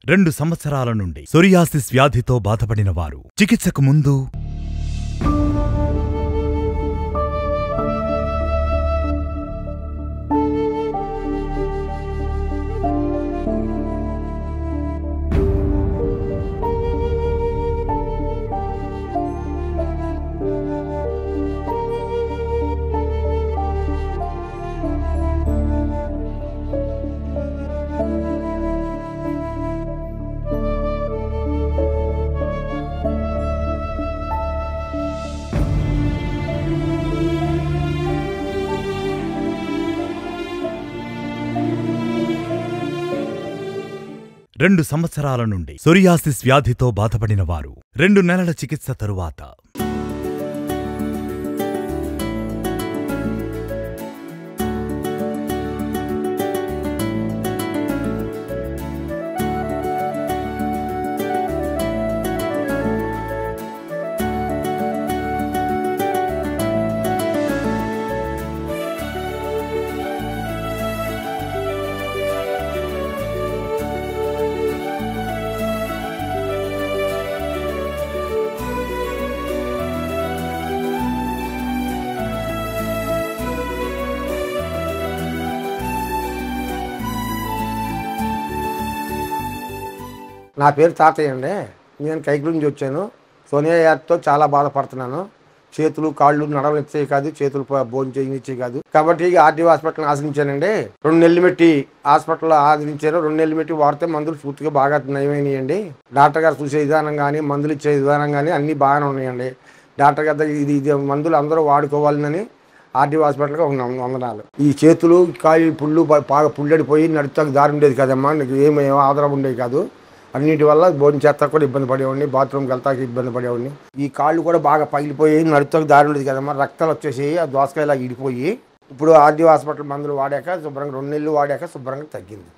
2 సంవత్సరాల నుండి సోరియాసిస్ వ్యాధితో బాధపడిన వారు చికిత్సకు ముందు రెండు సంవత్సరాల నుండి సోరియాసిస్ వ్యాధితో బాధపడిన వారు 2 నెలల చికిత్స తరువాత నా పేరు తాతయ్య అండి. నేను కైకుల నుంచి వచ్చాను. సోనియా యాత్తో చాలా బాధపడుతున్నాను. చేతులు కాళ్ళు నడవనిచ్చే కాదు, చేతులు భోజనం చేయనిచ్చే కాదు. కాబట్టి ఆర్టీఓ హాస్పిటల్ని ఆశ్రయించానండి. 2 నెలలు పెట్టి హాస్పిటల్లో ఆదరించారు. 2 నెలలు పెట్టి వాడితే మందులు పూర్తిగా బాగా నయమైనాయండి. డాక్టర్ గారు చూసే విధానం కానీ, మందులు ఇచ్చే విధానం కానీ అన్నీ బాగానే ఉన్నాయండి. డాక్టర్ గారు ఇది మందులు అందరూ వాడుకోవాలని ఆర్టీఓ హాస్పిటల్కి వందనాలు. ఈ చేతులు కాళ్ళు పుళ్ళు బాగా పుల్లడిపోయి నడుస్తాకు దారి ఉండేది కదమ్మా, నీకు ఏమో ఆధారం ఉండేది కాదు. అన్నిటి వల్ల భోజనం చేస్తా కూడా ఇబ్బంది పడేవాడిని, బాత్రూమ్కి వెళ్తాకి ఇబ్బంది పడేవాడిని. ఈ కాళ్ళు కూడా బాగా పగిలిపోయి నడుస్తాకు దారి ఉండేది కదమ్మా, రక్తాలు వచ్చేసి ఆ దోసకాయలా ఇడిపోయి ఇప్పుడు ఆర్టీఓ హాస్పిటల్ మందులు వాడాక శుభ్రంగా 2 నెలలు వాడాక శుభ్రంగా తగ్గింది.